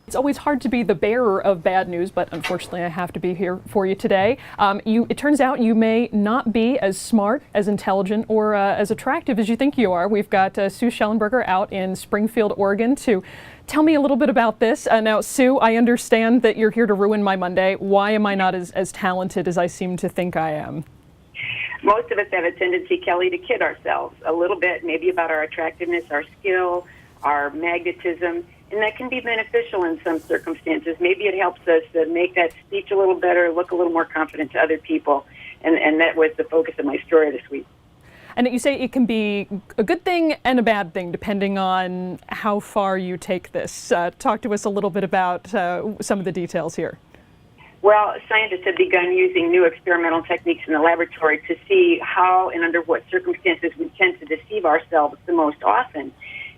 It's always hard to be the bearer of bad news, but unfortunately I have to be here for you today. It turns out you may not be as smart, as intelligent, or as attractive as you think you are. We've got Sue Shellenbarger out in Springfield, Oregon to tell me a little bit about this. Now, Sue, I understand that you're here to ruin my Monday. Why am I not as talented as I seem to think I am? Most of us have a tendency, Kelly, to kid ourselves a little bit, maybe about our attractiveness, our skill, our magnetism, and that can be beneficial in some circumstances. Maybe it helps us to make that speech a little better, look a little more confident to other people, and that was the focus of my story this week. And you say it can be a good thing and a bad thing depending on how far you take this. Talk to us a little bit about some of the details here. Well, scientists have begun using new experimental techniques in the laboratory to see how and under what circumstances we tend to deceive ourselves the most often.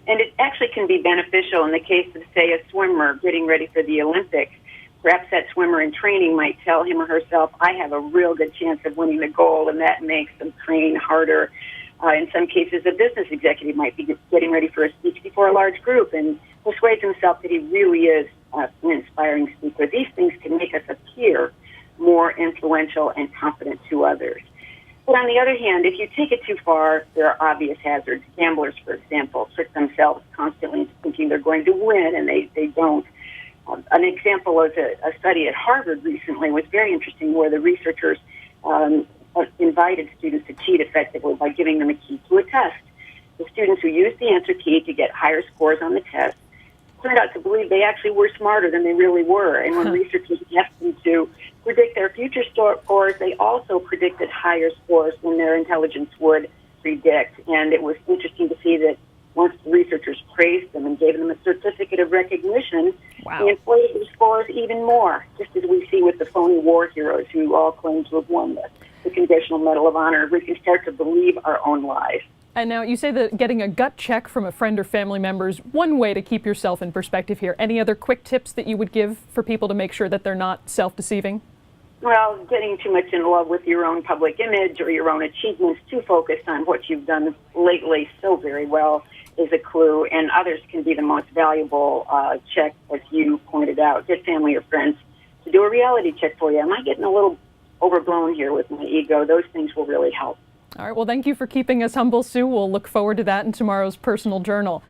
And it actually can be beneficial in the case of, say, a swimmer getting ready for the Olympics. Perhaps that swimmer in training might tell him or herself, I have a real good chance of winning the gold, and that makes them train harder. In some cases, a business executive might be getting ready for a speech before a large group and persuades himself that he really is an inspiring speaker. These things can make us appear more influential and confident to others. But on the other hand, if you take it too far, there are obvious hazards. Gamblers, for example, trick themselves constantly into thinking they're going to win, and they don't. An example was a study at Harvard recently was very interesting, where the researchers invited students to cheat effectively by giving them a key to a test. The students who used the answer key to get higher scores on the test turned out to believe they actually were smarter than they really were. And when researchers asked them to predict their future scores, they also predicted higher scores than their intelligence would predict. And it was interesting to see that once the researchers praised them and gave them a certificate of recognition, wow, they inflated their scores even more, just as we see with the phony war heroes who all claim to have won the Congressional Medal of Honor. We can start to believe our own lies. And now you say that getting a gut check from a friend or family member is one way to keep yourself in perspective here. Any other quick tips that you would give for people to make sure that they're not self-deceiving? Well, getting too much in love with your own public image or your own achievements, too focused on what you've done lately so very well is a clue, and others can be the most valuable check, as you pointed out. Get family or friends to do a reality check for you. Am I getting a little overblown here with my ego? Those things will really help. All right, well, thank you for keeping us humble, Sue. We'll look forward to that in tomorrow's Personal Journal.